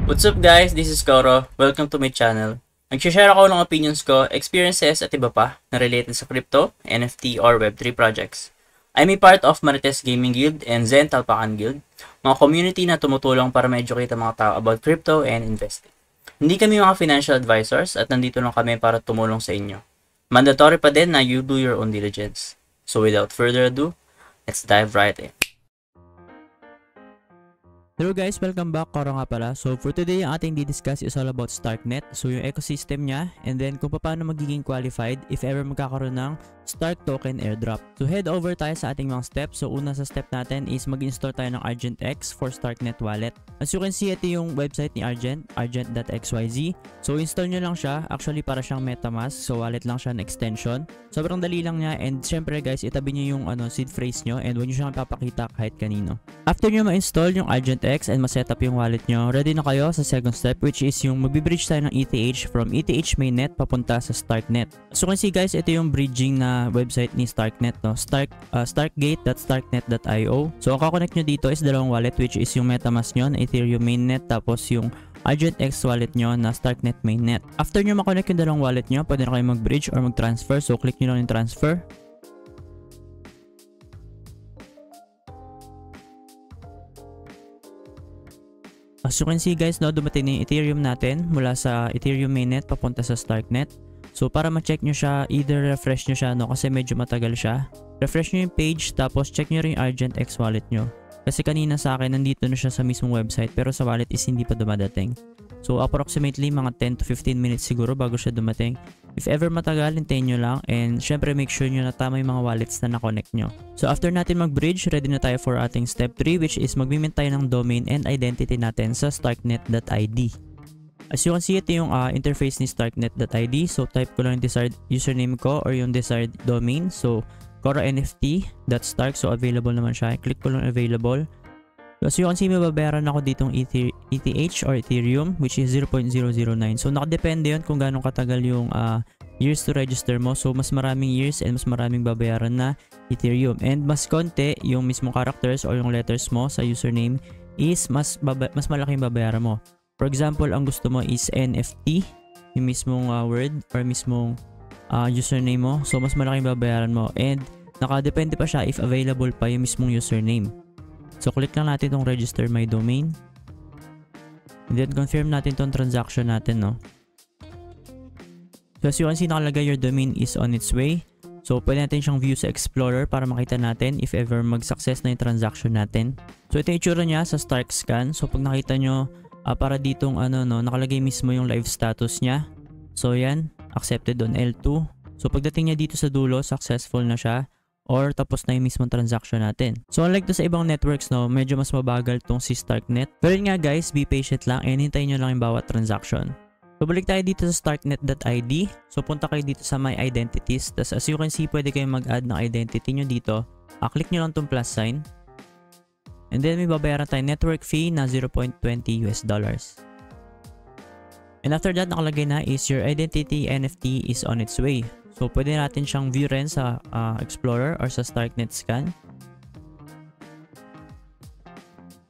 What's up guys, this is Koro. Welcome to my channel. Nag-share ako ng opinions ko, experiences at iba pa na related sa crypto, NFT or Web3 projects. I'm a part of Marites Gaming Guild and Zen Talpakan Guild, mga community na tumutulong para ma-educate ang mga tao about crypto and investing. Hindi kami mga financial advisors at nandito lang kami para tumulong sa inyo. Mandatory pa din na you do your own diligence. So without further ado, let's dive right in. Hello guys, welcome back. Koro nga pala. So for today, ang ating di-discuss is all about Starknet. So yung ecosystem niya, and then kung paano magiging qualified if ever magkakaroon ng Stark token airdrop. So head over tayo sa ating mga steps. So una sa step natin is mag-install tayo ng ArgentX for Starknet wallet. As you can see, ito yung website ni Argent, argent.xyz. So install nyo lang siya. Actually para siyang MetaMask. So wallet lang siya na extension. Sobrang dali lang niya, and syempre guys, itabi nyo yung seed phrase nyo and huwag nyo siyang papakita kahit kanino. After nyo ma-install yung ArgentX and ma-setup yung wallet nyo, ready na kayo sa second step, which is yung mag-bridge tayo ng ETH from ETH mainnet papunta sa Starknet. So you can see guys, ito yung bridging na website ni Starknet, no? Starkgate.starknet.io. So ang kakonect nyo dito is dalawang wallet, which is yung MetaMask nyo na Ethereum mainnet, tapos yung ArgentX wallet nyo na Starknet mainnet. After nyo makonect yung dalawang wallet nyo, pwede na kayo mag-bridge or mag-transfer. So click nyo lang yung transfer. As you can see guys, no, dumating na yung Ethereum natin mula sa Ethereum mainnet papunta sa Starknet. So para ma-check nyo siya, either refresh nyo siya, no, kasi medyo matagal siya. Refresh nyo yung page, tapos check nyo rin yung ArgentX wallet nyo. Kasi kanina sa akin, nandito na siya sa mismong website, pero sa wallet is hindi pa dumadating. So approximately mga 10 to 15 minutes siguro bago siya dumating. If ever matagal, hintayin nyo lang, and syempre make sure nyo na tama yung mga wallets na na-connect nyo. So after natin mag-bridge, ready na tayo for ating step 3, which is mag-mint tayo ng domain and identity natin sa starknet.id. As you can see, ito yung interface ni starknet.id. So type ko lang yung desired username ko or yung desired domain. So koronft.stark, so available naman siya. Click ko lang available. So as you can see, mababayaran ako ditong ETH or Ethereum, which is 0.009. So nakadepende yun kung gano'ng katagal yung years to register mo. So mas maraming years and mas maraming babayaran na Ethereum. And mas konti yung mismong characters or yung letters mo sa username is mas malaking babayaran mo. For example, ang gusto mo is NFT, yung mismong word or mismong username mo. So mas malaking babayaran mo. And nakadepende pa siya if available pa yung mismong username. So click lang natin itong register my domain. And then confirm natin itong transaction natin, no? So as you can see, nakalagay your domain is on its way. So pwede natin siyang view sa Explorer para makita natin if ever mag-success na yung transaction natin. So ito yung itsura niya sa Stark Scan. So pag nakita nyo, para ditong nakalagay mismo yung live status niya. So yan, accepted on L2. So pagdating niya dito sa dulo, successful na siya or tapos na yung mismong transaction natin. So unlike to sa ibang networks, no, medyo mas mabagal tong si Starknet. Pero yun nga guys, be patient lang and hintayin nyo lang yung bawat transaction. So balik tayo dito sa starknet.id. So punta kayo dito sa my identities. Tapos as you can see, pwede kayong mag-add ng identity nyo dito. Click nyo lang tong plus sign. And then may babayaran tayo network fee na $0.20. And after that, nakalagay na is your identity NFT is on its way. So pwede natin siyang view rin sa Explorer or sa Starknet Scan.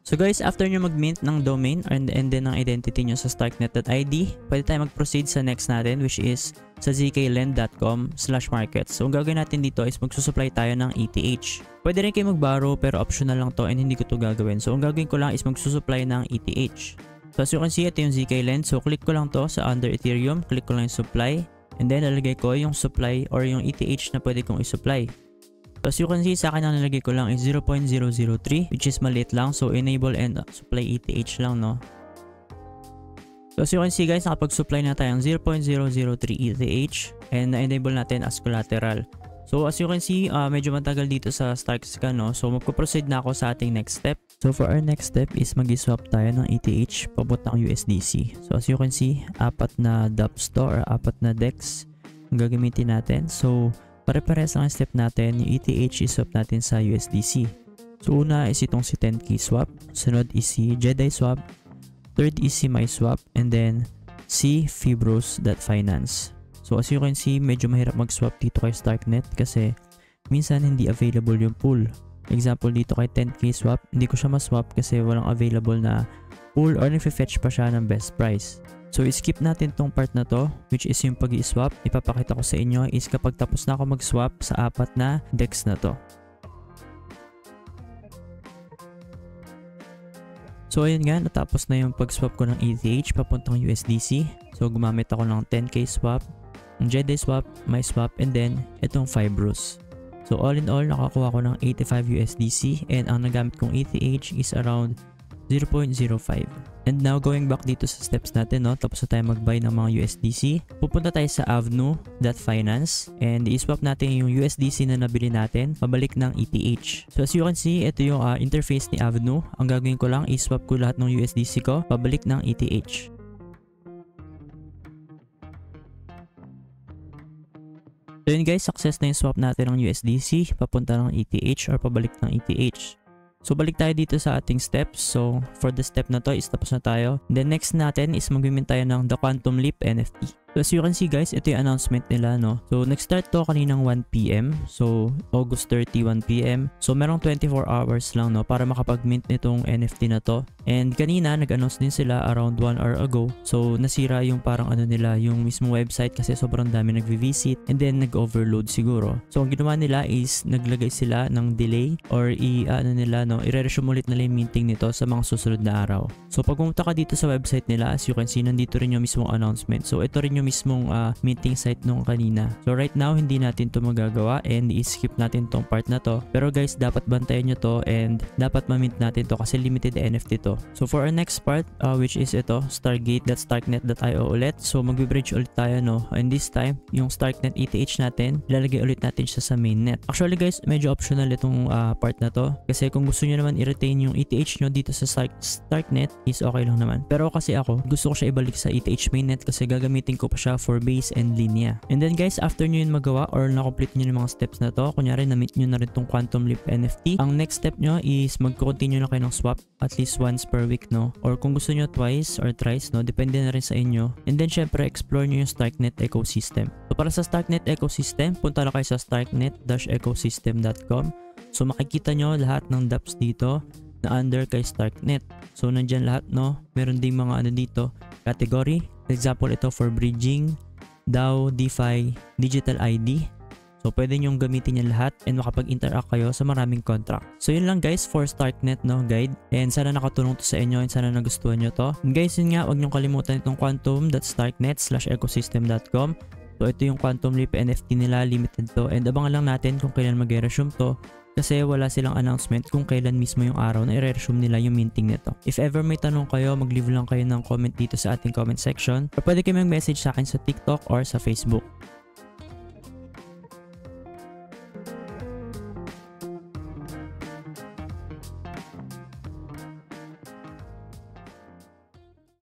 So guys, after nyo mag-mint ng domain and then ng identity nyo sa starknet.id, pwede tayo mag-proceed sa next natin, which is sa zklend.com/markets. So ang gagawin natin dito is magsusupply tayo ng ETH. Pwede rin kayo mag-borrow pero optional lang to and hindi ko to gagawin. So ang gagawin ko lang is magsusupply ng ETH. So as you can see, ito yung zklend. So click ko lang to sa under Ethereum, click ko lang yung supply. And then lalagay ko yung supply or yung ETH na pwede kong i-supply. So as you can see, sa akin ang nalagay ko lang is 0.003, which is maliit lang. So enable and supply ETH lang, no? So as you can see guys, nakapag-supply na tayong 0.003 ETH and na-enable natin as collateral. So as you can see, medyo matagal dito sa Starkscan, no? So magpo-proceed na ako sa ating next step. So for our next step is mag-swap tayo ng ETH papuntang USDC. So as you can see, 4 na dApps or 4 na DEX ang gagamitin natin. So pare-pares lang ang step natin. Yung ETH i-swap natin sa USDC. So una is itong si 10k swap. Sunod is si Jedi swap. Third is si MySwap. And then si Fibros.finance. So as you can see, medyo mahirap mag-swap dito kay Starknet kasi minsan hindi available yung pool. Example dito kay 10k swap, hindi ko siya ma-swap kasi walang available na full or nag-fetch pa siya ng best price. So skip natin tong part na to, which is yung pag-i-swap. Ipapakita ko sa inyo is kapag tapos na ako mag-swap sa 4 na DEX na to. So ayun nga, natapos na yung pag-swap ko ng ETH papuntang USDC. So gumamit ako ng 10k swap, ng JD swap, my swap, and then itong Fibrous. So all in all, nakakuha ko ng 85 USDC and ang nagamit kong ETH is around 0.05. And now going back dito sa steps natin, no, tapos na tayo mag-buy ng mga USDC. Pupunta tayo sa Avenue.finance and i-swap natin yung USDC na nabili natin pabalik ng ETH. So as you can see, ito yung interface ni Avenue. Ang gagawin ko lang, i-swap ko lahat ng USDC ko pabalik ng ETH. So yun guys, success na yung swap natin ng USDC papunta ng ETH or pabalik ng ETH. So balik tayo dito sa ating steps. So for the step na to is tapos na tayo. Then next natin is mag-mint tayo ng The Quantum Leap NFT. So as you can see guys, ito yung announcement nila, no. So nag-start to kaninang 1 PM. So August 30, 1 PM. So merong 24 hours lang, no, para makapag-mint nitong NFT na to. And kanina nag-announce din sila around 1 hour ago. So nasira yung parang ano nila, yung mismo website kasi sobrang dami nagvi-visit and then nag-overload siguro. So ang ginawa nila is naglagay sila ng delay or i-resume ulit nila yung minting nito sa mga susunod na araw. So pag pumunta ka dito sa website nila, as you can see, nandito rin yung mismong announcement. So ito rin yung mismong minting site nung kanina. So right now, hindi natin to magagawa and i-skip natin tong part na to. Pero guys, dapat bantayan nyo to and dapat ma-mint natin to kasi limited NFT to. So for our next part, which is ito, Stargate.starknet.io ulit. So magbe-bridge ulit tayo, no. And this time, yung Starknet ETH natin, ilalagay ulit natin siya sa mainnet. Actually guys, medyo optional itong part na to. Kasi kung gusto nyo naman i-retain yung ETH nyo dito sa Starknet, is okay lang naman. Pero kasi ako, gusto ko siya ibalik sa ETH mainnet kasi gagamitin ko pa siya for base and linya. And then guys, after nyo yun magawa or na-complete nyo yung mga steps na to, kunyari na-mint nyo na rin tong Quantum Leap NFT, ang next step nyo is mag-continue na kayo ng swap at least once per week, no? Or kung gusto nyo twice or thrice, no? Depende na rin sa inyo. And then syempre, explore nyo yung Starknet ecosystem. So para sa Starknet ecosystem, punta na kayo sa starknet-ecosystem.com. So makikita nyo lahat ng dApps dito na under kay Starknet. So nandyan lahat, no? Meron ding mga ano dito, category. Example, ito for bridging, DAO, DeFi, Digital ID. So pwede nyong gamitin yan lahat and makapag-interact kayo sa maraming contract. So yun lang guys for Starknet, no, guide. And sana nakatulong to sa inyo and sana nagustuhan nyo to. And guys, yun nga, huwag nyong kalimutan itong quantum.starknet/ecosystem.com. So ito yung Quantum Leap NFT nila, limited to. And abangan lang natin kung kailan mag-resume to. Kasi wala silang announcement kung kailan mismo yung araw na i-resume nila yung minting nito. If ever may tanong kayo, mag-leave lang kayo ng comment dito sa ating comment section. Or pwede kayo mag-message sa akin sa TikTok or sa Facebook.